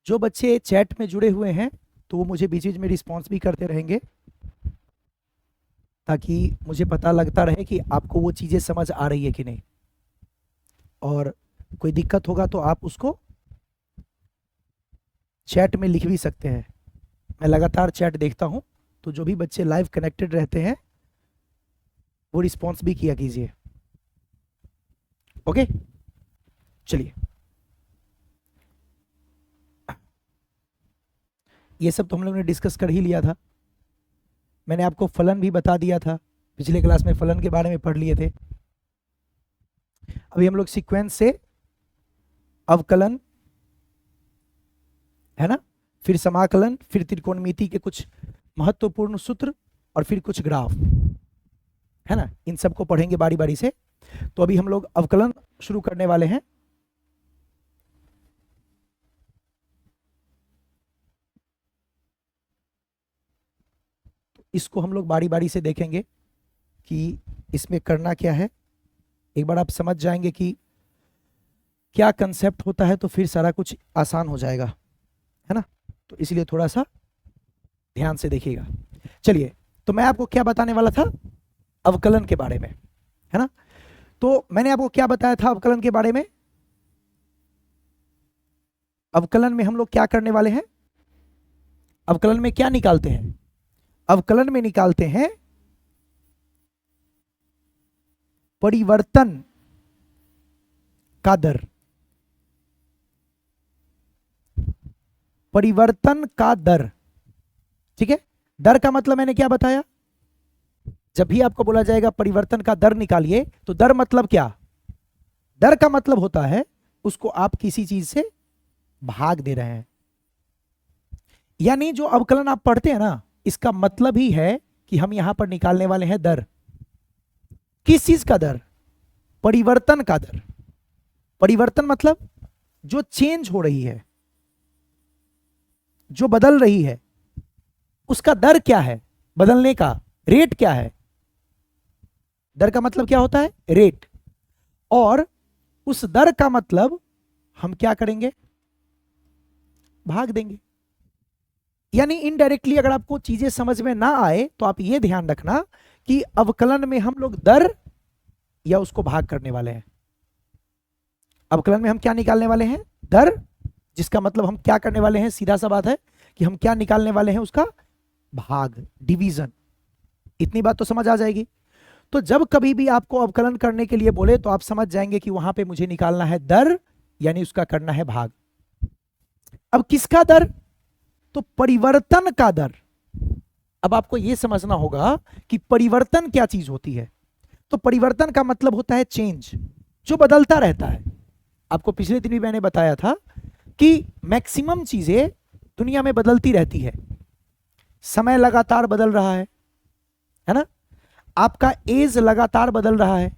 जो बच्चे चैट में जुड़े हुए हैं तो वो मुझे बीच बीच में रिस्पॉन्स भी करते रहेंगे, ताकि मुझे पता लगता रहे कि आपको वो चीज़ें समझ आ रही है कि नहीं। और कोई दिक्कत होगा तो आप उसको चैट में लिख भी सकते हैं। मैं लगातार चैट देखता हूँ, तो जो भी बच्चे लाइव कनेक्टेड रहते हैं वो रिस्पॉन्स भी किया कीजिए। ओके, चलिए। ये सब तो हम लोगों ने डिस्कस कर ही लिया था। मैंने आपको फलन भी बता दिया था, पिछले क्लास में फलन के बारे में पढ़ लिए थे। अभी हम लोग सीक्वेंस से अवकलन, है ना, फिर समाकलन, फिर त्रिकोणमिति के कुछ महत्वपूर्ण सूत्र और फिर कुछ ग्राफ, है ना, इन सबको पढ़ेंगे बारी बारी से। तो अभी हम लोग अवकलन शुरू करने वाले हैं। इसको हम लोग बारी बारी से देखेंगे कि इसमें करना क्या है। एक बार आप समझ जाएंगे कि क्या कंसेप्ट होता है तो फिर सारा कुछ आसान हो जाएगा, है ना। तो इसलिए थोड़ा सा ध्यान से देखिएगा। चलिए, तो मैं आपको क्या बताने वाला था, अवकलन के बारे में, है ना। तो मैंने आपको क्या बताया था अवकलन के बारे में। अवकलन में हम लोग क्या करने वाले हैं, अवकलन में क्या निकालते हैं, अवकलन में निकालते हैं परिवर्तन का दर। परिवर्तन का दर, ठीक है। दर का मतलब मैंने क्या बताया, जब भी आपको बोला जाएगा परिवर्तन का दर निकालिए, तो दर मतलब क्या, दर का मतलब होता है उसको आप किसी चीज से भाग दे रहे हैं। यानी जो अवकलन आप पढ़ते हैं ना, इसका मतलब ही है कि हम यहां पर निकालने वाले हैं दर। किस चीज का दर, परिवर्तन का दर। परिवर्तन मतलब जो चेंज हो रही है, जो बदल रही है, उसका दर क्या है, बदलने का रेट क्या है। दर का मतलब क्या होता है, रेट। और उस दर का मतलब हम क्या करेंगे, भाग देंगे। यानी इनडायरेक्टली अगर आपको चीजें समझ में ना आए तो आप ये ध्यान रखना कि अवकलन में हम लोग दर या उसको भाग करने वाले हैं। अवकलन में हम क्या निकालने वाले हैं, दर, जिसका मतलब हम क्या करने वाले हैं, सीधा सा बात है कि हम क्या निकालने वाले हैं, उसका भाग, डिवीजन। इतनी बात तो समझ आ जाएगी। तो जब कभी भी आपको अवकलन करने के लिए बोले तो आप समझ जाएंगे कि वहां पे मुझे निकालना है दर, यानी उसका करना है भाग। अब किसका दर, तो परिवर्तन का दर। अब आपको यह समझना होगा कि परिवर्तन क्या चीज होती है। तो परिवर्तन का मतलब होता है चेंज, जो बदलता रहता है। आपको पिछले दिन भी मैंने बताया था कि मैक्सिमम चीजें दुनिया में बदलती रहती है। समय लगातार बदल रहा है ना। आपका एज लगातार बदल रहा है।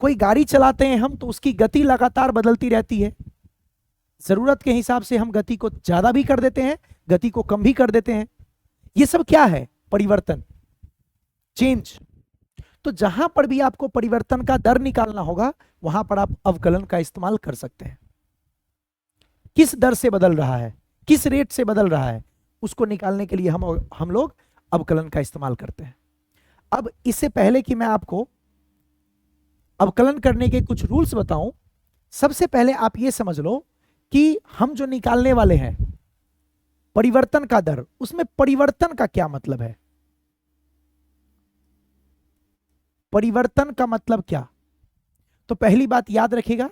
कोई गाड़ी चलाते हैं हम तो उसकी गति लगातार बदलती रहती है। जरूरत के हिसाब से हम गति को ज्यादा भी कर देते हैं, गति को कम भी कर देते हैं। ये सब क्या है, परिवर्तन, चेंज। तो जहां पर भी आपको परिवर्तन का दर निकालना होगा वहां पर आप अवकलन का इस्तेमाल कर सकते हैं। किस दर से बदल रहा है, किस रेट से बदल रहा है, उसको निकालने के लिए हम लोग अवकलन का इस्तेमाल करते हैं। अब इससे पहले कि मैं आपको अवकलन करने के कुछ रूल्स बताऊं, सबसे पहले आप ये समझ लो कि हम जो निकालने वाले हैं परिवर्तन का दर, उसमें परिवर्तन का क्या मतलब है। परिवर्तन का मतलब क्या, तो पहली बात याद रखिएगा,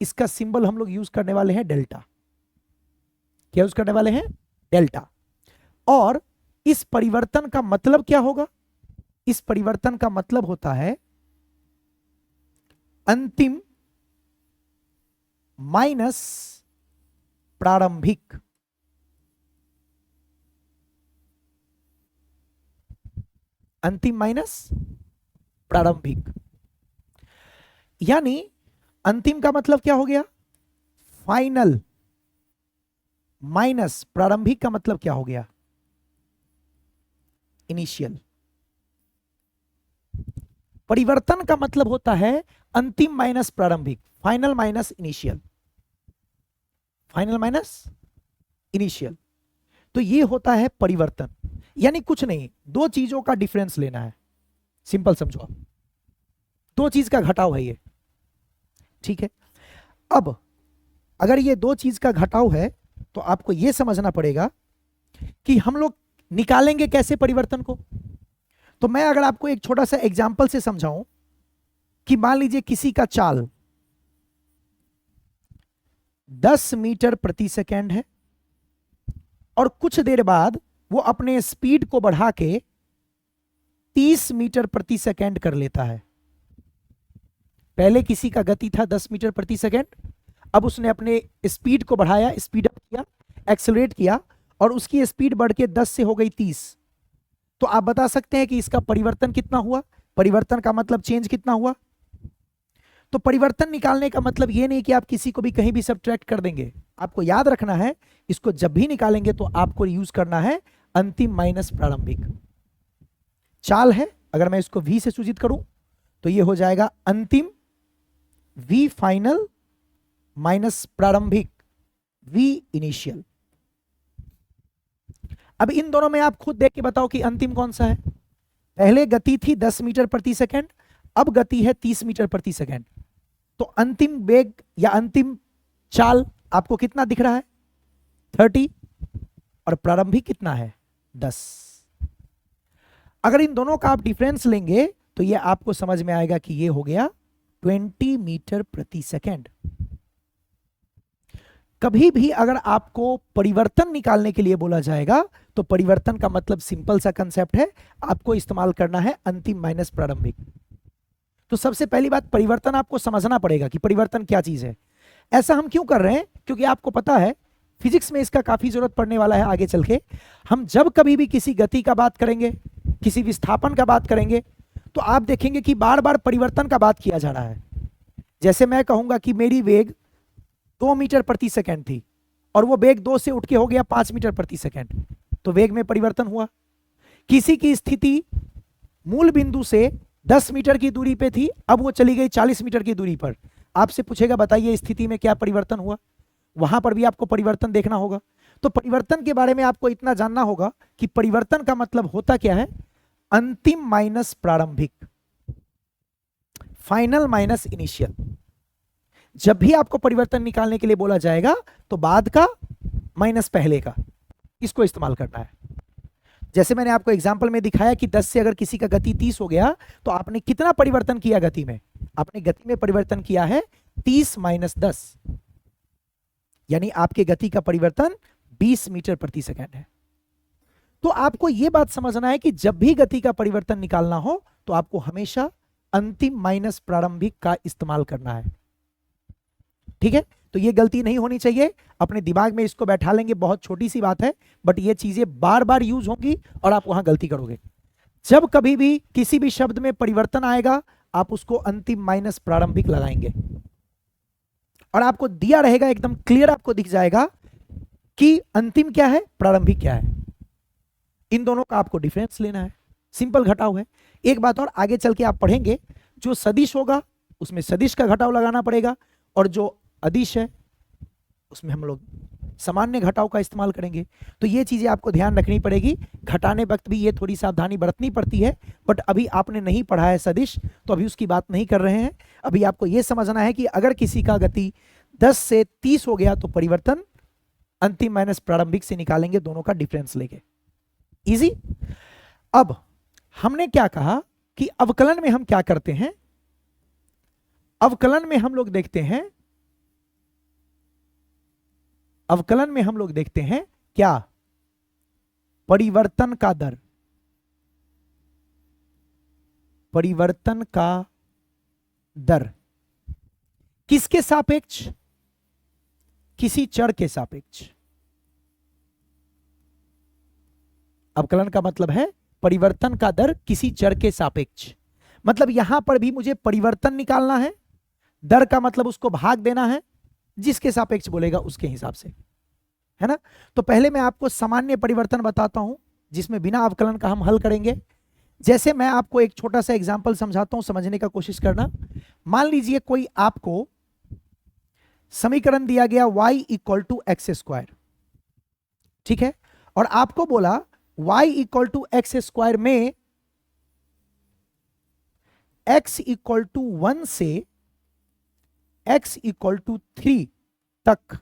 इसका सिंबल हम लोग यूज करने वाले हैं डेल्टा। क्या यूज करने वाले हैं, डेल्टा। और इस परिवर्तन का मतलब क्या होगा, इस परिवर्तन का मतलब होता है अंतिम माइनस प्रारंभिक। अंतिम माइनस प्रारंभिक, यानी अंतिम का मतलब क्या हो गया, फाइनल, माइनस प्रारंभिक का मतलब क्या हो गया, इनिशियल। परिवर्तन का मतलब होता है अंतिम माइनस प्रारंभिक, final minus initial, final minus initial. तो ये होता है परिवर्तन, यानी कुछ नहीं, दो चीजों का डिफरेंस लेना है, सिंपल समझो आप, दो चीज का घटाव है ये, ठीक है। अब अगर ये दो चीज का घटाव है तो आपको ये समझना पड़ेगा कि हम लोग निकालेंगे कैसे परिवर्तन को। तो मैं अगर आपको एक छोटा सा एग्जाम्पल से समझाऊं कि मान लीजिए किसी का चाल 10 मीटर प्रति सेकेंड है और कुछ देर बाद वो अपने स्पीड को बढ़ा के 30 मीटर प्रति सेकेंड कर लेता है। पहले किसी का गति था 10 मीटर प्रति सेकेंड, अब उसने अपने स्पीड को बढ़ाया, स्पीड अप किया, एक्सेलरेट किया और उसकी स्पीड बढ़ के 10 से हो गई 30। तो आप बता सकते हैं कि इसका परिवर्तन कितना हुआ, परिवर्तन का मतलब चेंज कितना हुआ। तो परिवर्तन निकालने का मतलब ये नहीं कि आप किसी को भी कहीं भी सब्ट्रैक्ट कर देंगे, आपको याद रखना है इसको जब भी निकालेंगे तो आपको यूज करना है अंतिम माइनस प्रारंभिक। चाल है, अगर मैं इसको v से सूचित करूं तो ये हो जाएगा अंतिम v फाइनल माइनस प्रारंभिक v इनिशियल। अब इन दोनों में आप खुद देख के बताओ कि अंतिम कौन सा है। पहले गति थी 10 मीटर प्रति सेकेंड, अब गति है 30 मीटर प्रति सेकेंड। तो अंतिम वेग या अंतिम चाल आपको कितना दिख रहा है 30, और प्रारंभिक कितना है 10। अगर इन दोनों का आप डिफरेंस लेंगे तो ये आपको समझ में आएगा कि ये हो गया 20 मीटर प्रति सेकेंड। कभी भी अगर आपको परिवर्तन निकालने के लिए बोला जाएगा तो परिवर्तन का मतलब सिंपल सा कंसेप्ट है, आपको इस्तेमाल करना है अंतिम माइनस प्रारंभिक। तो सबसे पहली बात, परिवर्तन आपको समझना पड़ेगा कि परिवर्तन क्या चीज है। ऐसा हम क्यों कर रहे हैं, क्योंकि आपको पता है फिजिक्स में इसका काफी जरूरत पड़ने वाला है आगे चल के। हम जब कभी भी किसी गति का बात करेंगे, किसी विस्थापन का बात करेंगे, तो आप देखेंगे कि बार बार परिवर्तन का बात किया जा रहा है। जैसे मैं कहूंगा कि मेरी वेग 2 मीटर प्रति सेकेंड थी और वो वेग 2 से उठ के हो गया 5 मीटर प्रति सेकेंड, तो वेग में परिवर्तन हुआ। किसी की स्थिति मूल बिंदु से 10 मीटर की दूरी पे थी, अब वो चली गई 40 मीटर की दूरी पर। आपसे पूछेगा बताइए स्थिति में क्या परिवर्तन हुआ, वहां पर भी आपको परिवर्तन देखना होगा। तो परिवर्तन के बारे में आपको इतना जानना होगा कि परिवर्तन का मतलब होता क्या है, अंतिम माइनस प्रारंभिक, फाइनल माइनस इनिशियल। जब भी आपको परिवर्तन निकालने के लिए बोला जाएगा तो बाद का माइनस पहले का, इसको इस्तेमाल करना है। जैसे मैंने आपको एग्जांपल में दिखाया कि 10 से अगर किसी का गति 30 हो गया तो आपने कितना परिवर्तन किया गति में, आपने गति में परिवर्तन किया है 30 माइनस 10, यानी आपके गति का परिवर्तन 20 मीटर प्रति सेकेंड है। तो आपको यह बात समझना है कि जब भी गति का परिवर्तन निकालना हो तो आपको हमेशा अंतिम माइनस प्रारंभिक का इस्तेमाल करना है, ठीक है। तो ये गलती नहीं होनी चाहिए, अपने दिमाग में इसको बैठा लेंगे, बहुत छोटी सी बात है, बट ये चीजें बार बार यूज होंगी और आप वहां गलती करोगे। जब कभी भी किसी भी शब्द में परिवर्तन आएगा आप उसको अंतिम माइनस प्रारंभिक लगाएंगे और आपको दिया रहेगा एकदम क्लियर, आपको दिख जाएगा कि अंतिम क्या है प्रारंभिक क्या है। इन दोनों का आपको डिफरेंस लेना है, सिंपल घटाव है। एक बात और, आगे चल के आप पढ़ेंगे जो सदिश होगा उसमें सदिश का घटाव लगाना पड़ेगा और जो अदिश है उसमें हम लोग सामान्य घटाव का इस्तेमाल करेंगे। तो ये चीजें आपको ध्यान रखनी पड़ेगी, घटाने वक्त भी ये थोड़ी सावधानी बरतनी पड़ती है, बट अभी आपने नहीं पढ़ा है सदिश तो अभी उसकी बात नहीं कर रहे हैं। अभी आपको ये समझना है कि अगर किसी का गति 10 से 30 हो गया तो परिवर्तन अंतिम माइनस प्रारंभिक से निकालेंगे, दोनों का डिफरेंस लेंगे। इजी। अब हमने क्या कहा कि अवकलन में हम क्या करते हैं, अवकलन में हम लोग देखते हैं, अवकलन में हम लोग देखते हैं क्या, परिवर्तन का दर, परिवर्तन का दर किसके सापेक्ष, किसी चर के सापेक्ष। अवकलन का मतलब है परिवर्तन का दर किसी चर के सापेक्ष, मतलब यहां पर भी मुझे परिवर्तन निकालना है, दर का मतलब उसको भाग देना है, जिसके सापेक्ष बोलेगा उसके हिसाब से, है ना। तो पहले मैं आपको सामान्य परिवर्तन बताता हूं जिसमें बिना अवकलन का हम हल करेंगे। जैसे मैं आपको एक छोटा सा एग्जांपल समझाता हूं, समझने का कोशिश करना। मान लीजिए कोई आपको समीकरण दिया गया y = x², ठीक है, और आपको बोला y equal to X square में x इक्वल टू 1 से x इक्वल टू 3 तक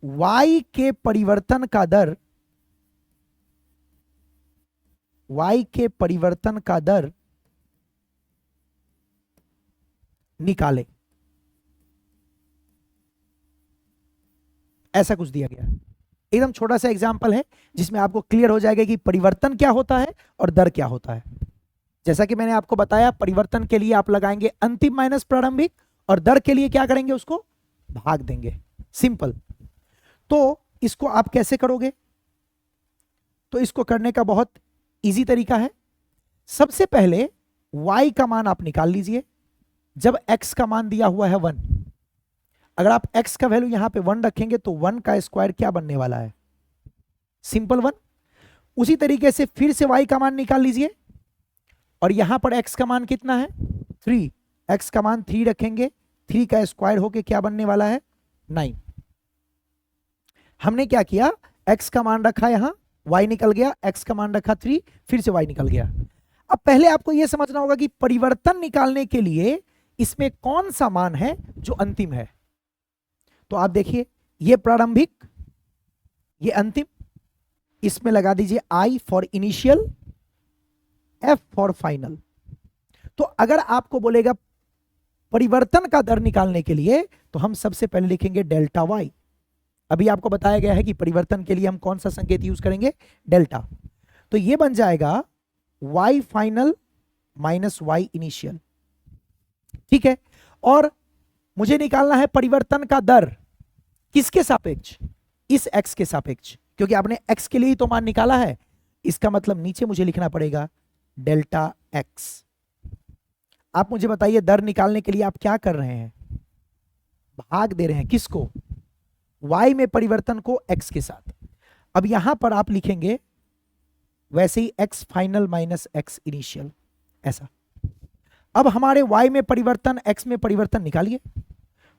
y के परिवर्तन का दर, y के परिवर्तन का दर निकाले, ऐसा कुछ दिया गया। एकदम छोटा सा एग्जांपल है जिसमें आपको क्लियर हो जाएगा कि परिवर्तन क्या होता है और दर क्या होता है। जैसा कि मैंने आपको बताया, परिवर्तन के लिए आप लगाएंगे अंतिम माइनस प्रारंभिक, और दर के लिए क्या करेंगे, उसको भाग देंगे, सिंपल। तो इसको आप कैसे करोगे? तो इसको करने का बहुत इजी तरीका है। सबसे पहले y का मान आप निकाल लीजिए। जब x का मान दिया हुआ है 1, अगर आप x का वैल्यू यहां पे 1 रखेंगे तो 1 का स्क्वायर क्या बनने वाला है? सिंपल 1। उसी तरीके से फिर से y का मान निकाल लीजिए, और यहां पर x का मान कितना है? 3। x का मान 3 रखेंगे, 3 का स्क्वायर होके क्या बनने वाला है? 9। हमने क्या किया, x का मान रखा यहां, y निकल गया, x का मान रखा 3, फिर से y निकल गया। अब पहले आपको यह समझना होगा कि परिवर्तन निकालने के लिए इसमें कौन सा मान है जो अंतिम है। तो आप देखिए, ये प्रारंभिक, ये अंतिम, इसमें लगा दीजिए I for initial, F for final. तो अगर आपको बोलेगा परिवर्तन का दर निकालने के लिए, तो हम सबसे पहले लिखेंगे डेल्टा y। अभी आपको बताया गया है कि परिवर्तन के लिए हम कौन सा संकेत यूज करेंगे? डेल्टा। तो ये बन जाएगा y final minus y initial, ठीक है। और मुझे निकालना है परिवर्तन का दर किसके सापेक्ष? इस x के सापेक्ष, क्योंकि आपने x के लिए ही तो मान निकाला है। इसका मतलब नीचे मुझे लिखना पड़ेगा डेल्टा x। आप मुझे बताइए, दर निकालने के लिए आप क्या कर रहे हैं? भाग दे रहे हैं किसको? y में परिवर्तन को x के साथ। अब यहां पर आप लिखेंगे वैसे ही x final minus x initial, ऐसा। अब हमारे y में परिवर्तन, x में परिवर्तन निकालिए।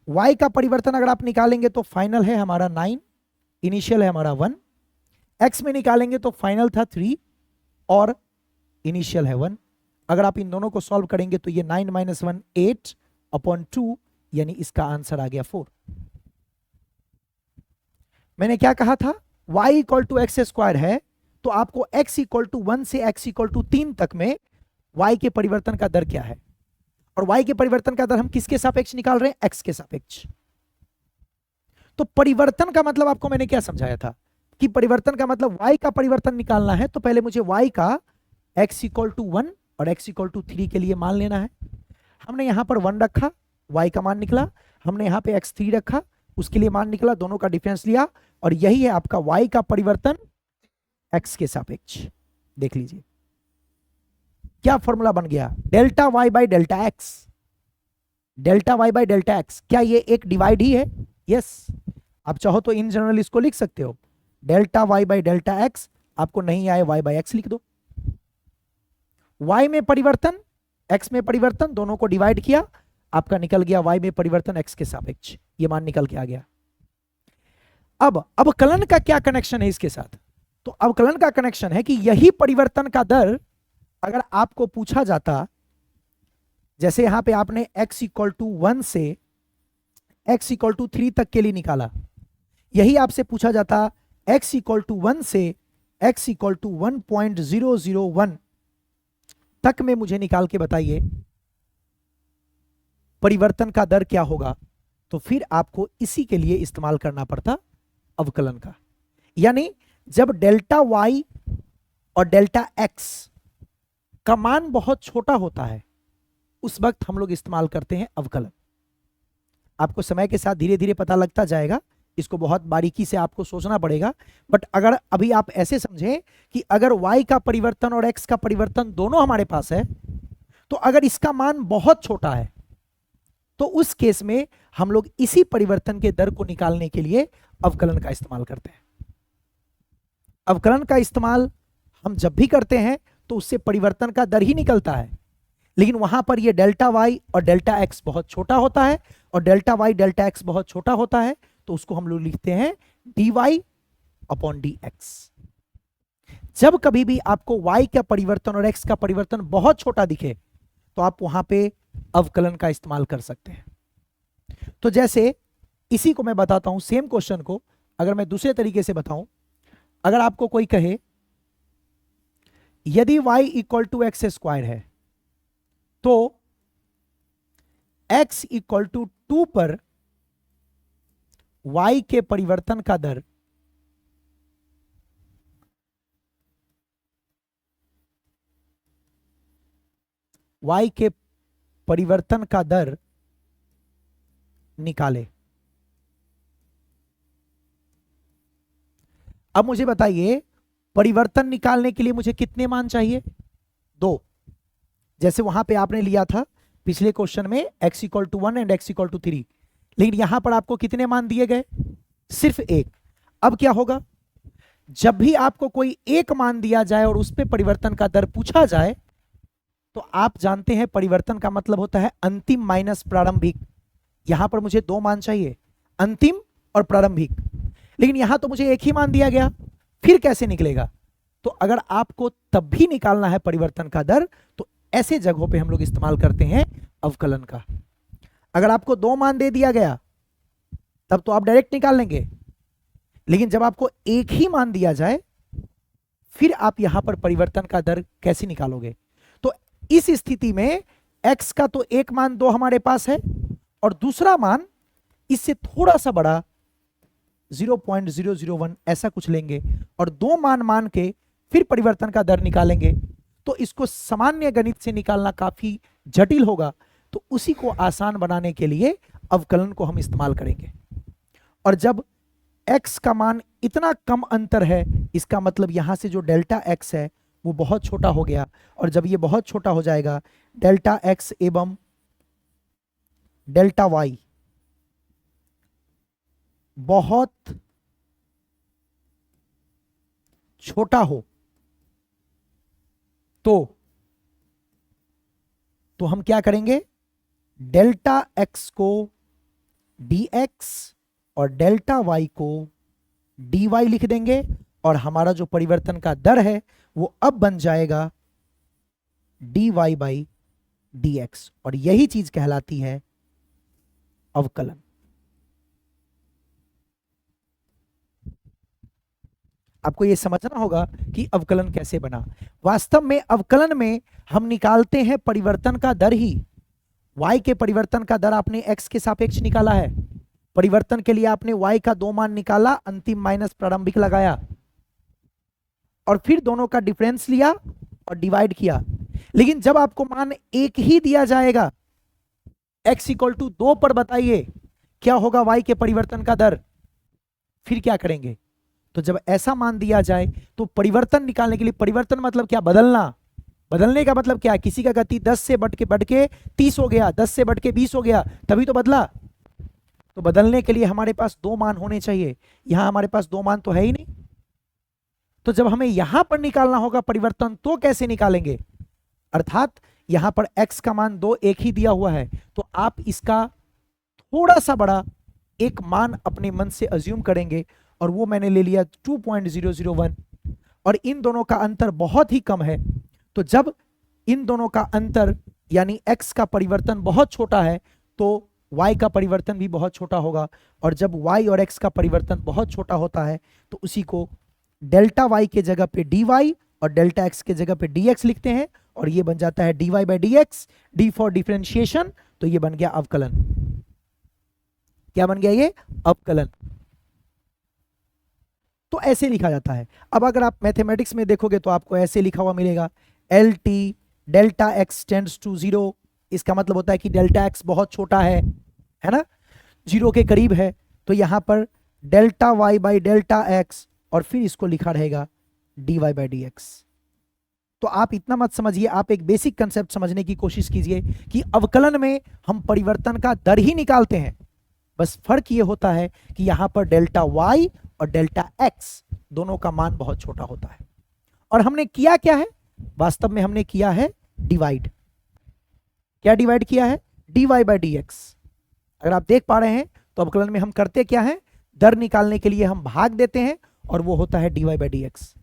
y का परिवर्तन अगर आप निकालेंगे तो फाइनल है हमारा 9, इनिशियल है हमारा 1। x में निकालेंगे तो फाइनल था 3 और इनिशियल है 1। अगर आप इन दोनों को सॉल्व करेंगे तो ये 9 माइनस 1 8 अपॉन 2, यानी इसका आंसर आ गया 4। मैंने क्या कहा था? y equal to X square है, तो आपको x इक्वल टू 1 से x इक्वल टू 3 तक में y के परिवर्तन का दर क्या है? और y के परिवर्तन का दर हम किसके सापेक्ष निकाल रहे हैं? x के सापेक्ष। तो परिवर्तन का मतलब आपको मैंने क्या समझाया था कि परिवर्तन का मतलब y का परिवर्तन निकालना है, तो पहले मुझे y का x इक्वल टू 1 और x इक्वल टू 3 के लिए मान लेना है। हमने यहां पर 1 रखा, y का मान निकला। हमने यहां पे x3 रखा, उसके लिए मान निकला, दोनों का डिफरेंस लिया, और यही है आपका y का परिवर्तन x के सापेक्ष। देख लीजिए क्या फॉर्मूला बन गया? Delta y by delta x। Delta y by delta x, क्या ये एक डिवाइड ही है? यस। आप चाहो तो इन जनरल इसको लिख सकते हो, delta y by delta x। आपको नहीं आए y बाई x लिख दो। y में परिवर्तन, x में परिवर्तन, दोनों को डिवाइड किया, आपका निकल गया y में परिवर्तन x के सापेक्ष। ये मान निकल के आ गया। अब अवकलन का क्या कनेक्शन है इसके साथ? तो अवकलन का कनेक्शन है कि यही परिवर्तन का दर अगर आपको पूछा जाता, जैसे यहां पे आपने x इक्वल टू 1 से x इक्वल टू 3 तक के लिए निकाला, यही आपसे पूछा जाता x इक्वल टू 1 से x इक्वल टू 1.001 तक में मुझे निकाल के बताइए परिवर्तन का दर क्या होगा, तो फिर आपको इसी के लिए इस्तेमाल करना पड़ता अवकलन का। यानी जब डेल्टा y और डेल्टा x का मान बहुत छोटा होता है, उस वक्त हम लोग इस्तेमाल करते हैं अवकलन। आपको समय के साथ धीरे धीरे पता लगता जाएगा, इसको बहुत बारीकी से आपको सोचना पड़ेगा। बट अगर अभी आप ऐसे समझें कि अगर y का परिवर्तन और x का परिवर्तन दोनों हमारे पास है, तो अगर इसका मान बहुत छोटा है तो उस केस में हम लोग इसी परिवर्तन के दर को निकालने के लिए अवकलन का इस्तेमाल करते हैं। अवकलन का इस्तेमाल हम जब भी करते हैं तो उससे परिवर्तन का दर ही निकलता है, लेकिन वहां पर ये डेल्टा y और डेल्टा x बहुत छोटा होता है, और डेल्टा y डेल्टा x बहुत छोटा होता है, तो उसको हम लोग लिखते हैं dy अपॉन dx। जब कभी भी आपको y का परिवर्तन और x का परिवर्तन बहुत छोटा दिखे तो आप वहां पे अवकलन का इस्तेमाल कर सकते हैं। तो जैसे इसी को मैं बताता हूं, सेम क्वेश्चन को अगर मैं दूसरे तरीके से बताऊं, अगर आपको कोई कहे यदि y equal to X square है तो x इक्वल टू 2 पर y के परिवर्तन का दर y के परिवर्तन का दर निकाले। अब मुझे बताइए परिवर्तन निकालने के लिए मुझे कितने मान चाहिए? 2। जैसे वहां पे आपने लिया था पिछले क्वेश्चन में x equal to 1 and x equal to 3, लेकिन यहां पर आपको कितने मान दिए गए? सिर्फ 1। अब क्या होगा, जब भी आपको कोई एक मान दिया जाए और उस पर परिवर्तन का दर पूछा जाए तो आप जानते हैं परिवर्तन का मतलब होता है अंतिम माइनस प्रारंभिक। यहां पर मुझे 2 मान चाहिए, अंतिम और प्रारंभिक, लेकिन यहां तो मुझे एक ही मान दिया गया, फिर कैसे निकलेगा? तो अगर आपको तब भी निकालना है परिवर्तन का दर तो ऐसे जगहों पे हम लोग इस्तेमाल करते हैं अवकलन का। अगर आपको 2 मान दे दिया गया तब तो आप डायरेक्ट निकाल लेंगे, लेकिन जब आपको एक ही मान दिया जाए फिर आप यहां पर परिवर्तन का दर कैसे निकालोगे? तो इस स्थिति में x का तो एक मान 2 हमारे पास है और दूसरा मान इससे थोड़ा सा बड़ा 0.001 ऐसा कुछ लेंगे और 2 मान मान के फिर परिवर्तन का दर निकालेंगे। तो इसको सामान्य गणित से निकालना काफी जटिल होगा, तो उसी को आसान बनाने के लिए अवकलन को हम इस्तेमाल करेंगे। और जब x का मान इतना कम अंतर है, इसका मतलब यहां से जो डेल्टा x है वो बहुत छोटा हो गया, और जब ये बहुत छोटा हो जाएगा डेल्टा x एवं डेल्टा y बहुत छोटा हो तो हम क्या करेंगे, डेल्टा x को dx और डेल्टा y को dy लिख देंगे, और हमारा जो परिवर्तन का दर है वो अब बन जाएगा dy बाई dx, और यही चीज कहलाती है अवकलन। आपको यह समझना होगा कि अवकलन कैसे बना। वास्तव में अवकलन में हम निकालते हैं परिवर्तन का दर ही। y के परिवर्तन का दर आपने x के सापेक्ष निकाला है, परिवर्तन के लिए आपने y का 2 मान निकाला, अंतिम माइनस प्रारंभिक लगाया और फिर दोनों का डिफरेंस लिया और डिवाइड किया। लेकिन जब आपको मान एक ही दिया जाएगा, x इक्वल टू 2 पर बताइए क्या होगा y के परिवर्तन का दर, फिर क्या करेंगे? तो जब ऐसा मान दिया जाए तो परिवर्तन निकालने के लिए, परिवर्तन मतलब क्या? बदलना। बदलने का मतलब क्या है? किसी का गति 10 से बढ़ के 30 हो गया, 10 से बढ़ के 20 हो गया, तभी तो बदला। तो बदलने के लिए हमारे पास 2 मान होने चाहिए, यहां हमारे पास 2 मान तो है ही नहीं। तो जब हमें यहां पर निकालना होगा परिवर्तन तो कैसे निकालेंगे? अर्थात यहां पर x का मान 2 एक ही दिया हुआ है, तो आप इसका थोड़ा सा बड़ा एक मान अपने मन से अज्यूम करेंगे, और वो मैंने ले लिया 2.001, और इन दोनों का अंतर बहुत ही कम है। तो जब इन दोनों का अंतर यानी x का परिवर्तन बहुत छोटा है तो y का परिवर्तन भी बहुत छोटा होगा, और जब y और x का परिवर्तन बहुत छोटा होता है तो उसी को डेल्टा y के जगह पे dy और डेल्टा x के जगह पे dx लिखते हैं, और ये बन जाता है dy by dx, d for differentiation, तो ये बन गया अवकलन। क्या बन गया ये? अवकलन। तो ऐसे लिखा जाता है। अब अगर आप मैथमेटिक्स में देखोगे तो आपको ऐसे लिखा हुआ मिलेगा LT delta x tends to 0, इसका मतलब होता है कि डेल्टा x बहुत छोटा है ना, 0 के करीब है, तो यहां पर delta y by delta x, और फिर इसको लिखा रहेगा dy बाई dx। तो आप इतना मत समझिए, आप एक बेसिक कंसेप्ट समझने की कोशिश कीजिए कि अवकलन में हम परिवर्तन का दर ही निकालते हैं, बस फर्क ये होता है कि यहां पर डेल्टा y और डेल्टा x दोनों का मान बहुत छोटा होता है। और हमने किया क्या है? वास्तव में हमने किया है डिवाइड। क्या डिवाइड किया है? dy by dx। अगर आप देख पा रहे हैं तो अवकलन में हम करते क्या है? दर निकालने के लिए हम भाग देते हैं और वो होता है dy बाई डी एक्स।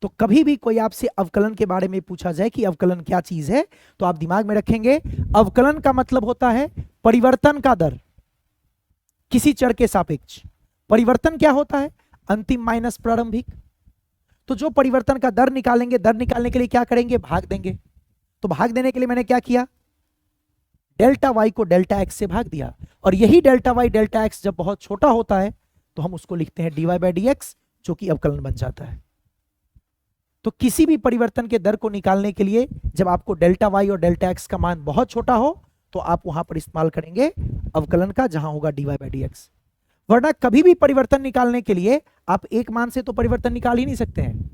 तो कभी भी कोई आपसे अवकलन के बारे में पूछा जाए कि अवकलन क्या चीज है, तो आप दिमाग में रखेंगे अवकलन का मतलब होता है परिवर्तन का दर किसी चर के सापेक्ष। परिवर्तन क्या होता है? अंतिम माइनस प्रारंभिक। तो जो परिवर्तन का दर निकालेंगे, दर निकालने के लिए क्या करेंगे? भाग देंगे। तो भाग देने के लिए मैंने क्या किया? डेल्टा वाई को डेल्टा एक्स से भाग दिया, और यही डेल्टा वाई डेल्टा एक्स जब बहुत छोटा होता है तो हम उसको लिखते हैं dy बाई डी एक्स, जो कि अवकलन बन जाता है। तो किसी भी परिवर्तन के दर को निकालने के लिए जब आपको डेल्टा वाई और डेल्टा एक्स का मान बहुत छोटा हो तो आप वहां पर इस्तेमाल करेंगे अवकलन का, जहां होगा dy बाई डी एक्स। वरना कभी भी परिवर्तन निकालने के लिए आप एक मान से तो परिवर्तन निकाल ही नहीं सकते हैं।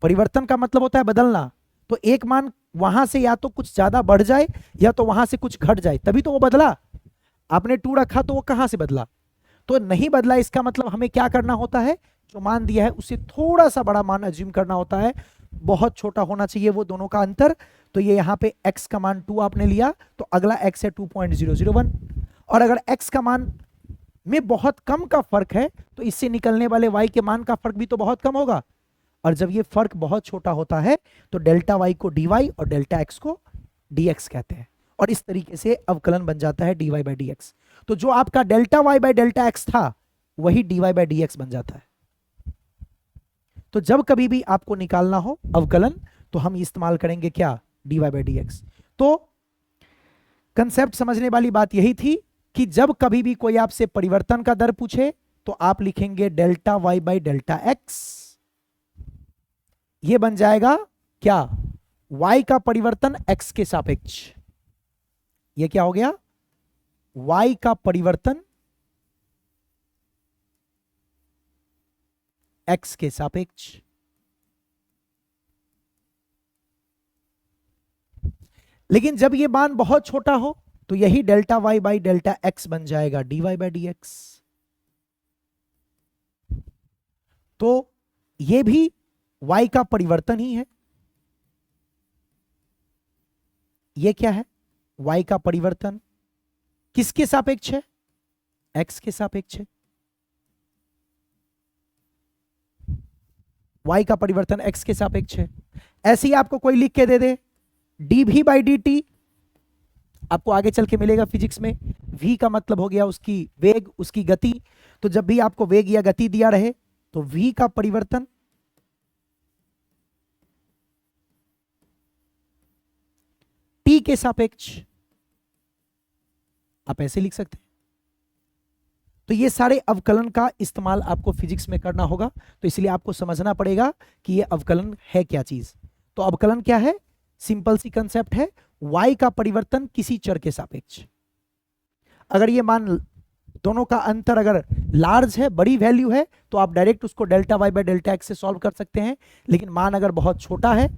परिवर्तन का मतलब होता है बदलना। तो एक मान वहां से या तो कुछ ज्यादा बढ़ जाए या तो वहां से कुछ घट जाए, तभी तो वो बदला। आपने 2 रखा तो वो कहां से बदला? तो नहीं बदला, इसका मतलब हमें क्या करना होता है? जो मान दिया है उससे थोड़ा सा बड़ा मान अज्यूम करना होता है, बहुत छोटा होना चाहिए वो दोनों का अंतर। तो ये यहाँ पे x का मान 2 आपने लिया, तो अगला x है 2.001, और अगर x का मान में बहुत कम का फर्क है तो इससे निकलने वाले y के मान का फर्क भी तो बहुत कम होगा। और जब ये फर्क बहुत छोटा होता है तो डेल्टा y को dy और डेल्टा x को dx कहते हैं, और इस तरीके से अवकलन बन जाता है dy बाई डी एक्स। तो जो आपका delta y by delta x था वही dy बाई डी एक्स बन जाता है। तो जब कभी भी आपको निकालना हो अवकलन तो हम इस्तेमाल करेंगे क्या? dy by D x. तो कंसेप्ट समझने वाली बात यही थी कि जब कभी भी कोई आपसे परिवर्तन का दर पूछे तो आप लिखेंगे delta y by delta x. ये बन जाएगा क्या? y का परिवर्तन x के सापेक्ष। ये क्या हो गया? y का परिवर्तन x के सापेक्ष। लेकिन जब ये मान बहुत छोटा हो तो यही delta y by delta x बन जाएगा dy बाई डी एक्स। तो ये भी y का परिवर्तन ही है। ये क्या है? y का परिवर्तन किसके सापेक्ष है? x के सापेक्ष है। y का परिवर्तन x के सापेक्ष है। ऐसे ही आपको कोई लिख के दे दे dv बाई डी टी, आपको आगे चल के मिलेगा फिजिक्स में। v का मतलब हो गया उसकी वेग, उसकी गति। तो जब भी आपको वेग या गति दिया रहे तो v का परिवर्तन t के सापेक्ष, आप ऐसे लिख सकते हैं। तो ये सारे अवकलन का इस्तेमाल आपको फिजिक्स में करना होगा, तो इसलिए आपको समझना पड़ेगा कि ये अवकलन है क्या चीज। तो अवकलन क्या है? सिंपल सी कंसेप्ट है, y का परिवर्तन किसी चर के सापेक्ष। अगर ये मान दोनों का अंतर अगर लार्ज है, बड़ी वैल्यू है, तो आप डायरेक्ट उसको delta y by delta x से सॉल्व कर सकते हैं। लेकिन मान अगर बहुत छोटा है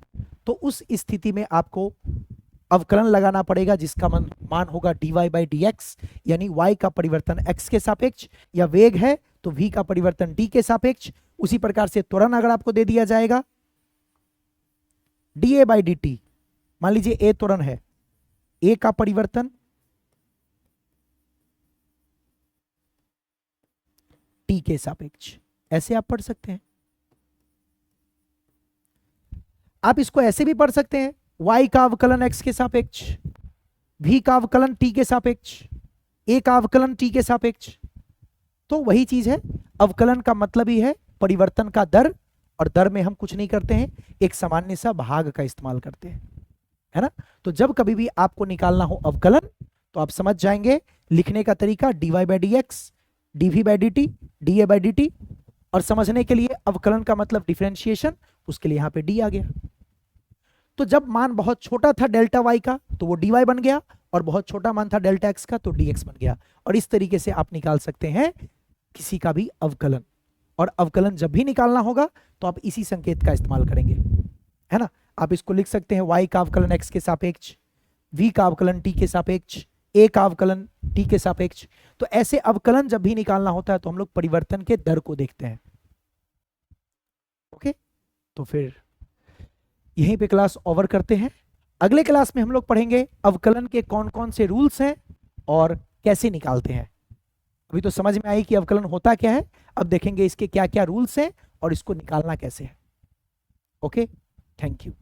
तो उस स्थिति में आपको अवकलन लगाना पड़ेगा जिसका मान होगा dy बाई डी एक्स, यानी y का परिवर्तन x के सापेक्ष, या वेग है तो v का परिवर्तन t के सापेक्ष। उसी प्रकार से त्वरण अगर आपको दे दिया जाएगा dA बाई डी टी, मान लीजिए a त्वरण है, a का परिवर्तन t के सापेक्ष, ऐसे आप पढ़ सकते हैं। आप इसको ऐसे भी पढ़ सकते हैं, y का अवकलन x के सापेक्ष, v का अवकलन t के सापेक्ष, a का अवकलन t के सापेक्ष। तो वही चीज है, अवकलन का मतलब ही है परिवर्तन का दर, और दर में हम कुछ नहीं करते हैं, एक सामान्य सा भाग का इस्तेमाल करते हैं, है ना। तो जब कभी भी आपको निकालना हो अवकलन तो आप समझ जाएंगे लिखने का तरीका dy by D x, dv by D T, dA by D T. और समझने के लिए अवकलन का मतलब डिफरेंशिएशन, उसके लिए यहां पे d आ गया। तो जब मान बहुत छोटा था डेल्टा y का तो वो dy बन गया, और बहुत छोटा मान था डेल्टा x का तो dx बन गया। और इस तरीके से आप निकाल सकते हैं किसी का भी अवकलन। और अवकलन जब भी निकालना होगा तो आप इसी संकेत का इस्तेमाल करेंगे, है ना। आप इसको लिख सकते हैं y का अवकलन x के सापेक्ष, v का अवकलन t के सापेक्ष, a का अवकलन t के सापेक्ष। तो ऐसे अवकलन जब भी निकालना होता है तो हम लोग परिवर्तन के दर को देखते हैं। ओके, तो फिर यहीं पे क्लास ओवर करते हैं। अगले क्लास में हम लोग पढ़ेंगे अवकलन के कौन कौन से रूल्स हैं और कैसे निकालते हैं। अभी तो समझ में आई कि अवकलन होता क्या है, अब देखेंगे इसके क्या क्या रूल्स हैं और इसको निकालना कैसे है। Okay, thank you.